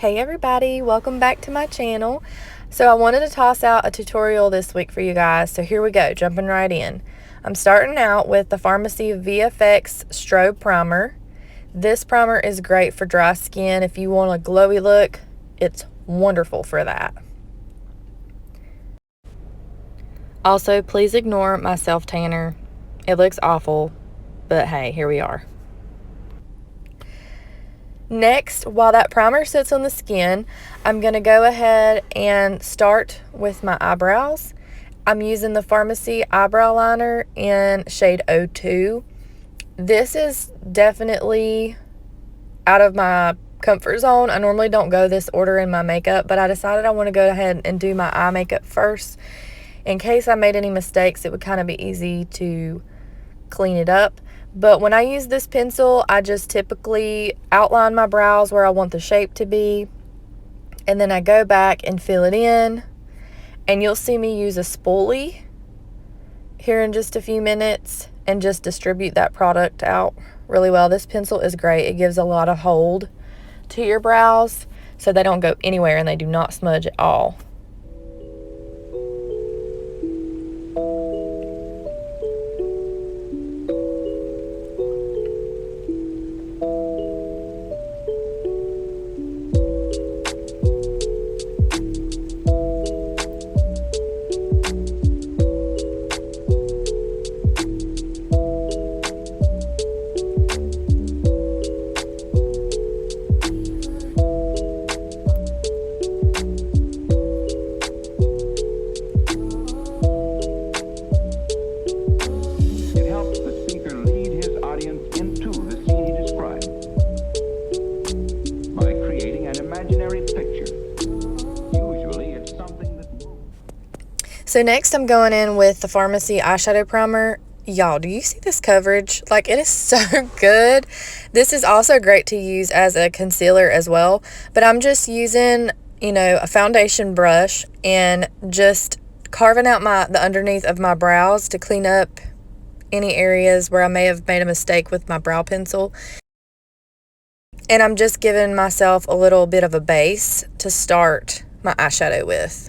Hey everybody, welcome back to my channel. So I wanted to toss out a tutorial this week for you guys, so here we go, jumping right in. I'm starting out with the FARMASi VFX Strobe Primer. This primer is great for dry skin. If you want a glowy look, it's wonderful for that. Also, please ignore my self-tanner. It looks awful, but hey, here we are. Next, while that primer sits on the skin, I'm going to go ahead and start with my eyebrows. I'm using the FARMASi eyebrow liner in shade 02. This is definitely out of my comfort zone. I normally don't go this order in my makeup, but I decided I want to go ahead and do my eye makeup first. In case I made any mistakes, it would kind of be easy to clean it up. But when I use this pencil, I just typically outline my brows where I want the shape to be, and then I go back and fill it in, and you'll see me use a spoolie here in just a few minutes and just distribute that product out really well. This pencil is great. It gives a lot of hold to your brows so they don't go anywhere and they do not smudge at all. So next I'm going in with the FARMASi eyeshadow primer. Y'all, do you see this coverage? Like, it is so good. This is also great to use as a concealer as well, but I'm just using, a foundation brush and just carving out the underneath of my brows to clean up any areas where I may have made a mistake with my brow pencil. And I'm just giving myself a little bit of a base to start my eyeshadow with.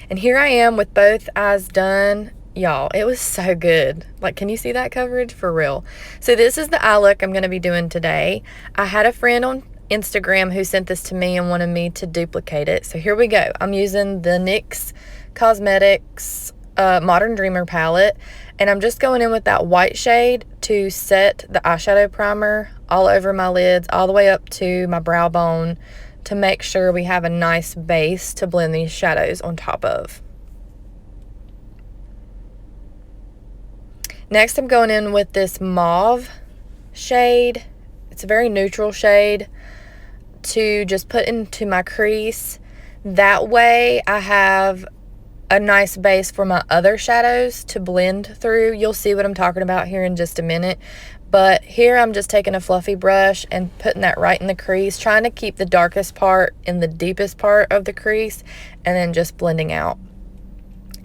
And here I am with both eyes done. Y'all, it was so good. Like, can you see that coverage? For real. So this is the eye look I'm going to be doing today. I had a friend on Instagram who sent this to me and wanted me to duplicate it. So here we go. I'm using the NYX Cosmetics Modern Dreamer palette. And I'm just going in with that white shade to set the eyeshadow primer all over my lids, all the way up to my brow bone, to make sure we have a nice base to blend these shadows on top of. Next, I'm going in with this mauve shade. It's a very neutral shade to just put into my crease. That way I have a nice base for my other shadows to blend through. You'll see what I'm talking about here in just a minute. But here I'm just taking a fluffy brush and putting that right in the crease, trying to keep the darkest part in the deepest part of the crease, and then just blending out.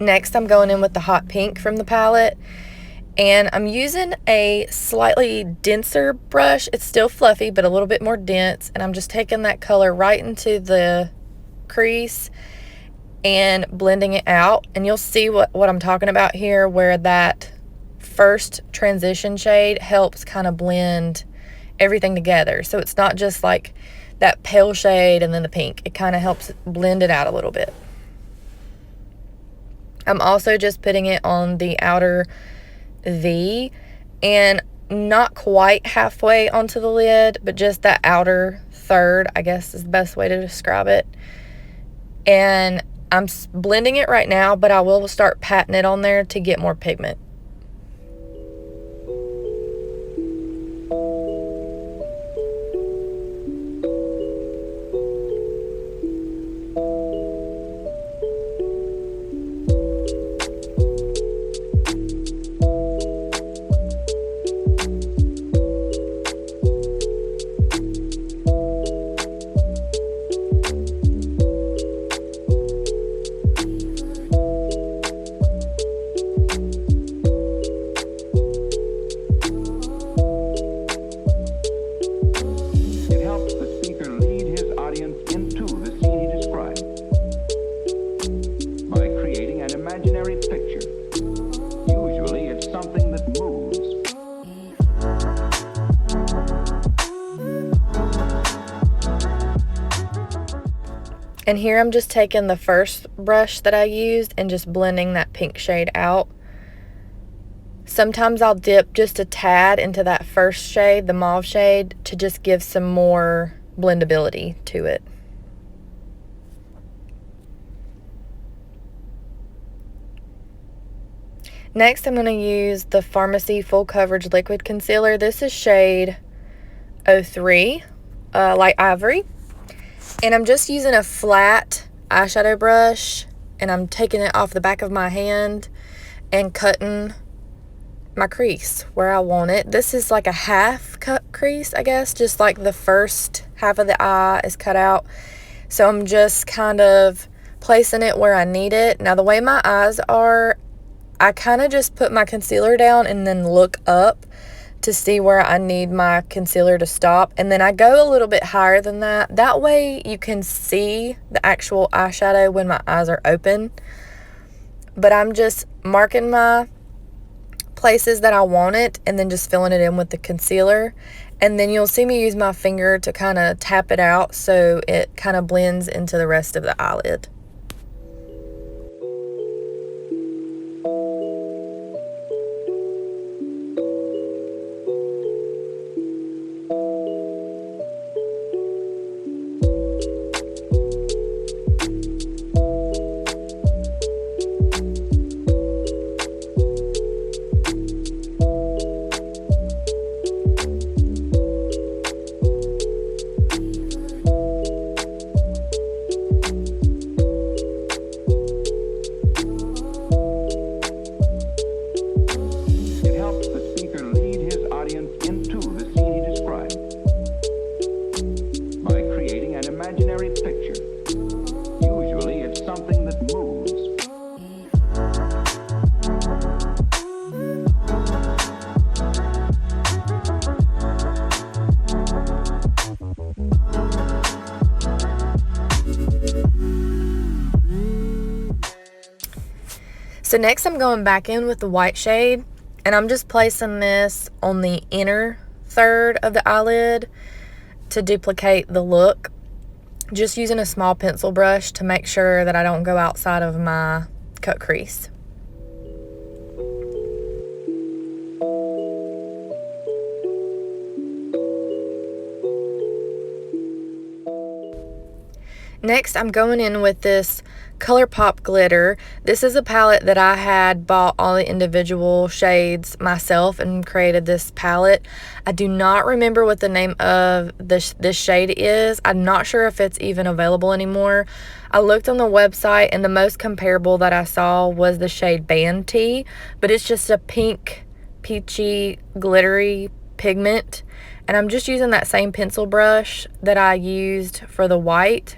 Next, I'm going in with the hot pink from the palette, and I'm using a slightly denser brush. It's still fluffy, but a little bit more dense, and I'm just taking that color right into the crease and blending it out. And you'll see what I'm talking about here, where that first transition shade helps kind of blend everything together. So it's not just like that pale shade and then the pink. It kind of helps blend it out a little bit. I'm also just putting it on the outer V and not quite halfway onto the lid, but just that outer third, I guess is the best way to describe it. And I'm blending it right now, but I will start patting it on there to get more pigment. And here I'm just taking the first brush that I used and just blending that pink shade out. Sometimes I'll dip just a tad into that first shade, the mauve shade, to just give some more blendability to it. Next, I'm going to use the FARMASi Full Coverage Liquid Concealer. This is shade 03, Light Ivory. And I'm just using a flat eyeshadow brush, and I'm taking it off the back of my hand and cutting my crease where I want it. This is like a half cut crease, I guess, just like the first half of the eye is cut out. So I'm just kind of placing it where I need it. Now, the way my eyes are, I kind of just put my concealer down and then look up to see where I need my concealer to stop, and then I go a little bit higher than that. That way you can see the actual eyeshadow when my eyes are open. But I'm just marking my places that I want it and then just filling it in with the concealer, and then you'll see me use my finger to kind of tap it out so it kind of blends into the rest of the eyelid. So next I'm going back in with the white shade, and I'm just placing this on the inner third of the eyelid to duplicate the look. Just using a small pencil brush to make sure that I don't go outside of my cut crease. Next, I'm going in with this ColourPop glitter. This is a palette that I had bought all the individual shades myself and created this palette. I do not remember what the name of this shade is. I'm not sure if it's even available anymore. I looked on the website, and the most comparable that I saw was the shade Band Tea, but it's just a pink, peachy, glittery pigment. And I'm just using that same pencil brush that I used for the white,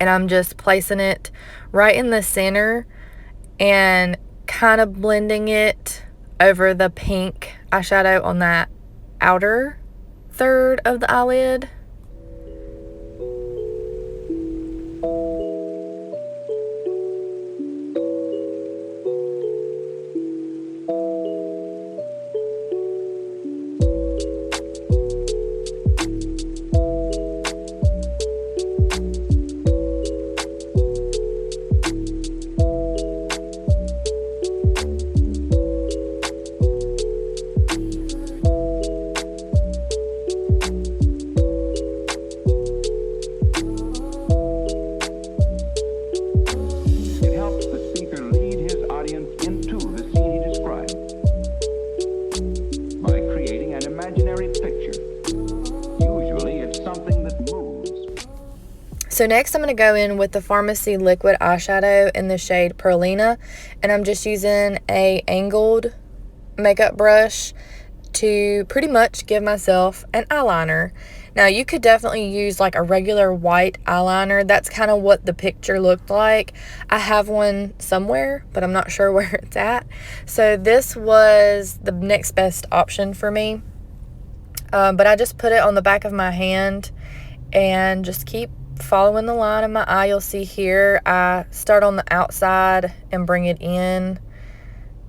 and I'm just placing it right in the center and kind of blending it over the pink eyeshadow on that outer third of the eyelid. So next I'm going to go in with the FARMASi liquid eyeshadow in the shade Perlina, and I'm just using a angled makeup brush to pretty much give myself an eyeliner. Now you could definitely use like a regular white eyeliner. That's kind of what the picture looked like. I have one somewhere, but I'm not sure where it's at. So this was the next best option for me. But I just put it on the back of my hand and just keep following the line of my eye. You'll see here I start on the outside and bring it in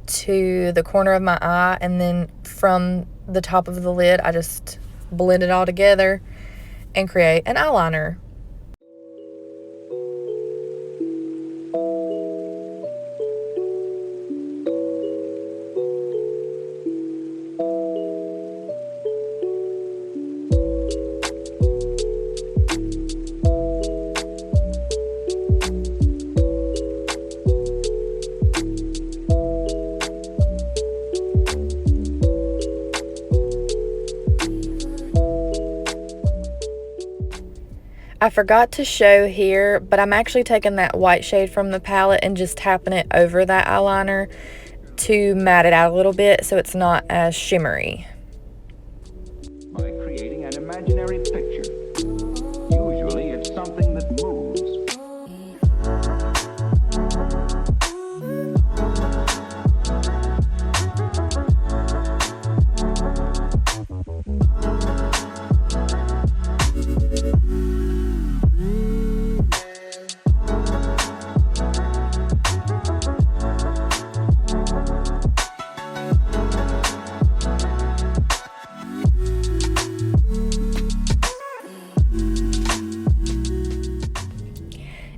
to the corner of my eye, and then from the top of the lid I just blend it all together and create an eyeliner. I forgot to show here, but I'm actually taking that white shade from the palette and just tapping it over that eyeliner to matte it out a little bit so it's not as shimmery. By creating an imaginary picture. Usually it's something that moves.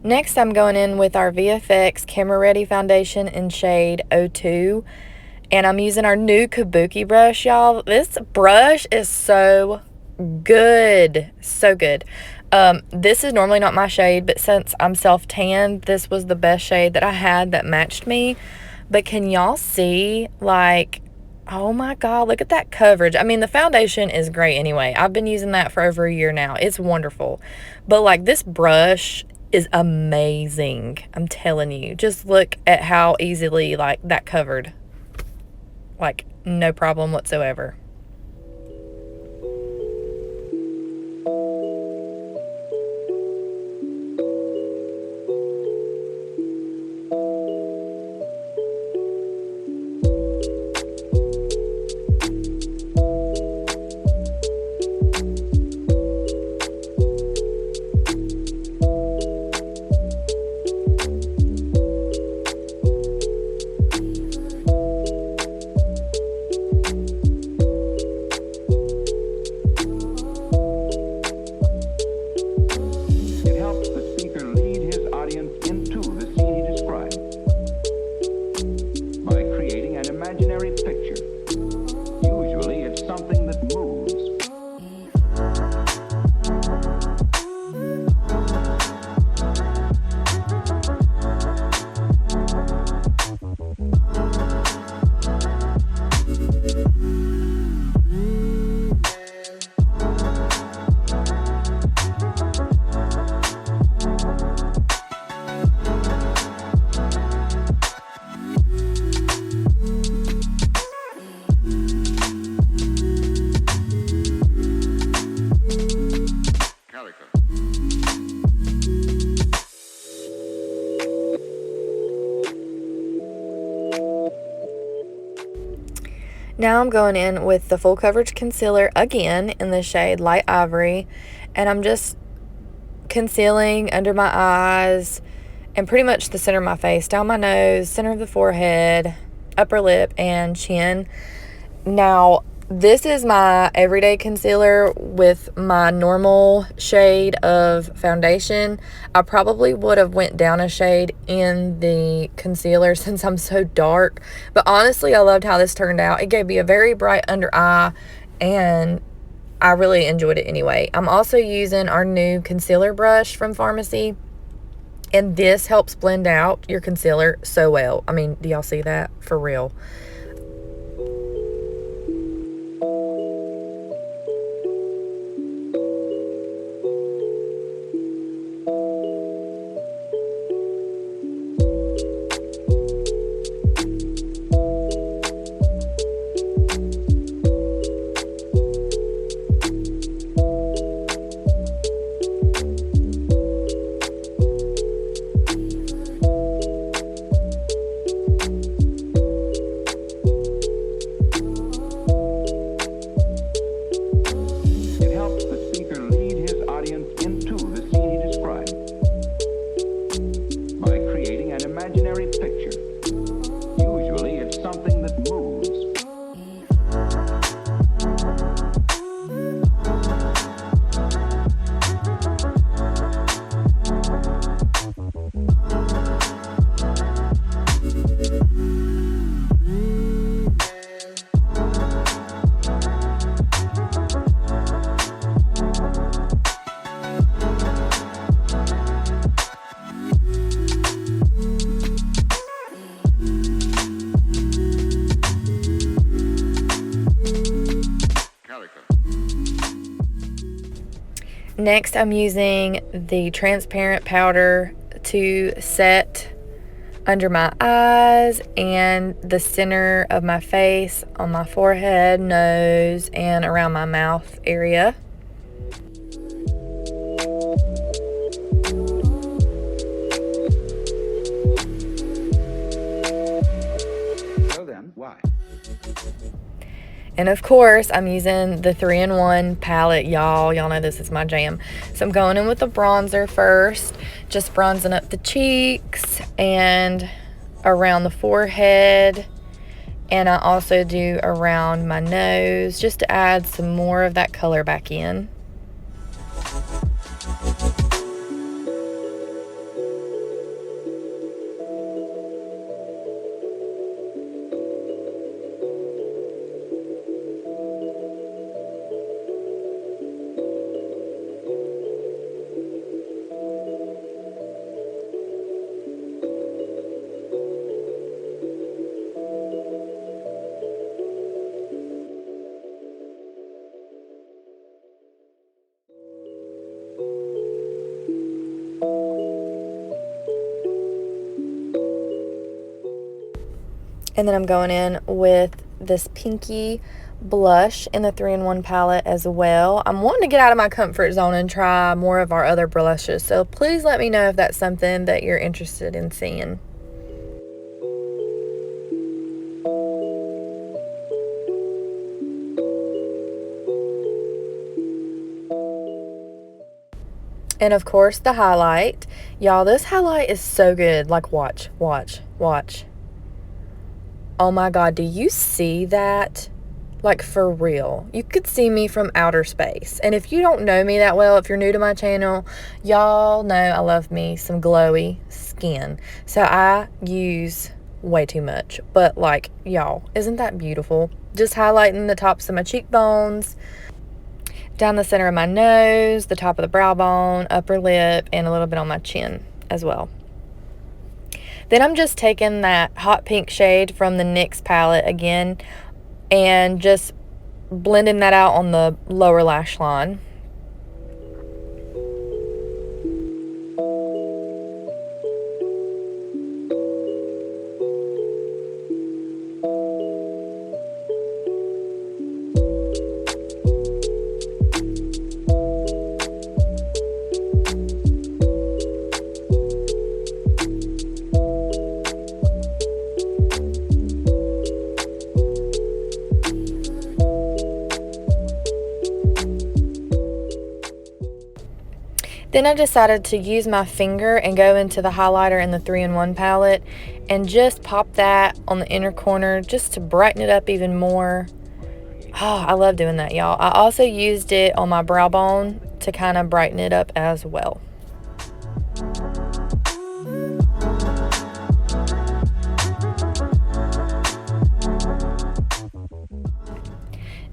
Next, I'm going in with our VFX Camera Ready Foundation in shade 02. And I'm using our new Kabuki brush, y'all. This brush is so good. So good. This is normally not my shade, but since I'm self-tanned, this was the best shade that I had that matched me. But can y'all see, like, oh my God, look at that coverage. I mean, the foundation is great anyway. I've been using that for over a year now. It's wonderful. But, like, this brush is amazing. I'm telling you. Just look at how easily, like, that covered. Like, no problem whatsoever. Now I'm going in with the full coverage concealer again in the shade Light Ivory, and I'm just concealing under my eyes and pretty much the center of my face, down my nose, center of the forehead, upper lip, and chin. Now, this is my everyday concealer with my normal shade of foundation. I probably would have went down a shade in the concealer since I'm so dark. But honestly, I loved how this turned out. It gave me a very bright under eye, and I really enjoyed it anyway. I'm also using our new concealer brush from FARMASi. And this helps blend out your concealer so well. I mean, do y'all see that? For real. Next, I'm using the transparent powder to set under my eyes and the center of my face, on my forehead, nose, and around my mouth area. So then, why? And of course, I'm using the 3-in-1 palette, y'all. Y'all know this is my jam. So I'm going in with the bronzer first, just bronzing up the cheeks and around the forehead. And I also do around my nose, just to add some more of that color back in. And then I'm going in with this pinky blush in the 3-in-1 palette as well. I'm wanting to get out of my comfort zone and try more of our other blushes. So please let me know if that's something that you're interested in seeing. And of course, the highlight. Y'all, this highlight is so good. Like, watch, watch, watch. Oh my God, do you see that? Like, for real. You could see me from outer space. And if you don't know me that well, if you're new to my channel, y'all know I love me some glowy skin. So I use way too much. But like, y'all, isn't that beautiful? Just highlighting the tops of my cheekbones, down the center of my nose, the top of the brow bone, upper lip, and a little bit on my chin as well. Then I'm just taking that hot pink shade from the NYX palette again and just blending that out on the lower lash line. Then I decided to use my finger and go into the highlighter in the 3-in-1 palette and just pop that on the inner corner just to brighten it up even more. Oh, I love doing that, y'all. I also used it on my brow bone to kind of brighten it up as well.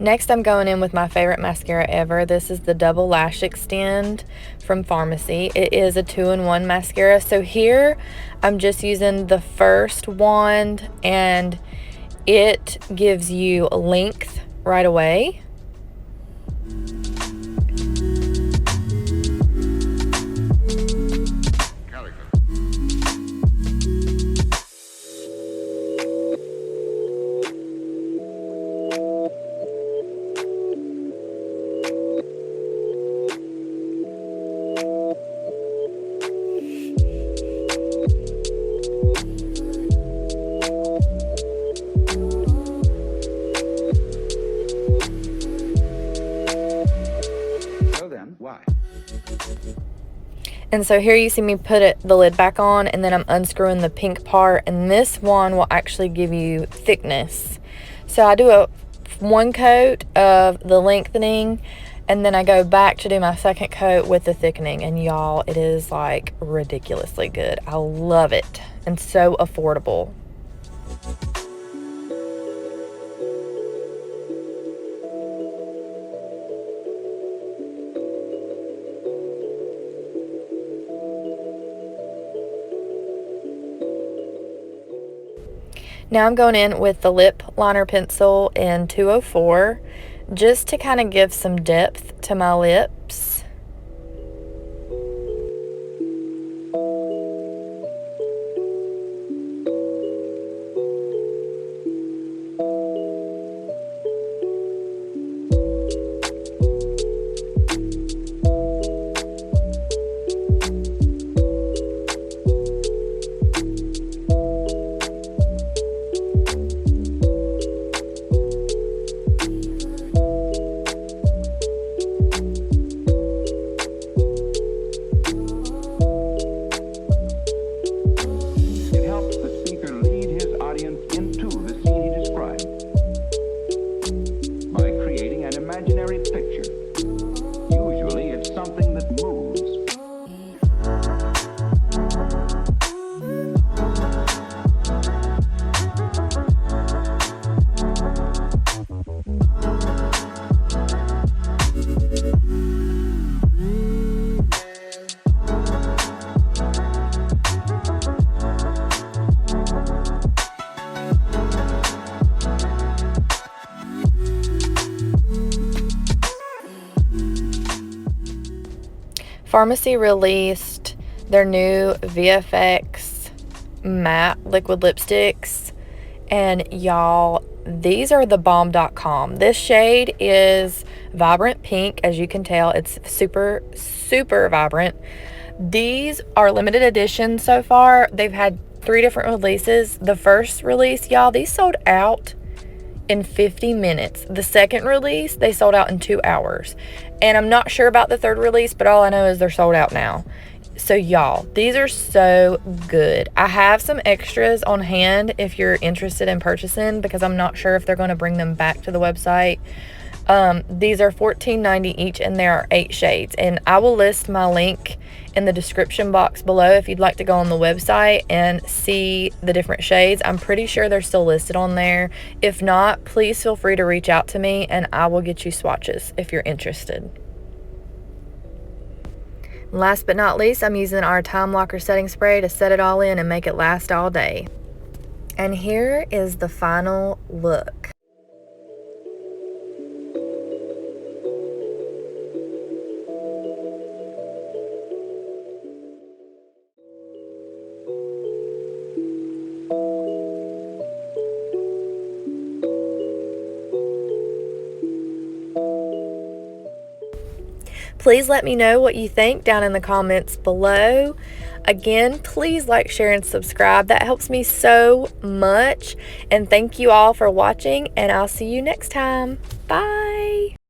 Next, I'm going in with my favorite mascara ever. This is the Double Lash Extend from FARMASi. It is a 2-in-1 mascara. So here, I'm just using the first wand, and it gives you length right away. And so here you see me put the lid back on, and then I'm unscrewing the pink part, and this one will actually give you thickness. So I do one coat of the lengthening, and then I go back to do my second coat with the thickening, and y'all, it is like ridiculously good. I love it, and so affordable. Now I'm going in with the lip liner pencil in 204 just to kind of give some depth to my lips. FARMASi released their new VFX matte liquid lipsticks, and y'all, these are the bomb.com. This shade is vibrant pink, as you can tell. It's super vibrant. These are limited edition so far. They've had 3 different releases. The first release, y'all, these sold out in 50 minutes. The second release, they sold out in 2 hours. And I'm not sure about the third release, but all I know is they're sold out now. So y'all, these are so good. I have some extras on hand if you're interested in purchasing, because I'm not sure if they're going to bring them back to the website. These are $14.90 each, and there are 8 shades. And I will list my link in the description box below if you'd like to go on the website and see the different shades. I'm pretty sure they're still listed on there. If not, please feel free to reach out to me and I will get you swatches if you're interested. Last but not least, I'm using our Time Locker setting spray to set it all in and make it last all day. And here is the final look. Please let me know what you think down in the comments below. Again, please like, share, and subscribe. That helps me so much. And thank you all for watching, and I'll see you next time. Bye.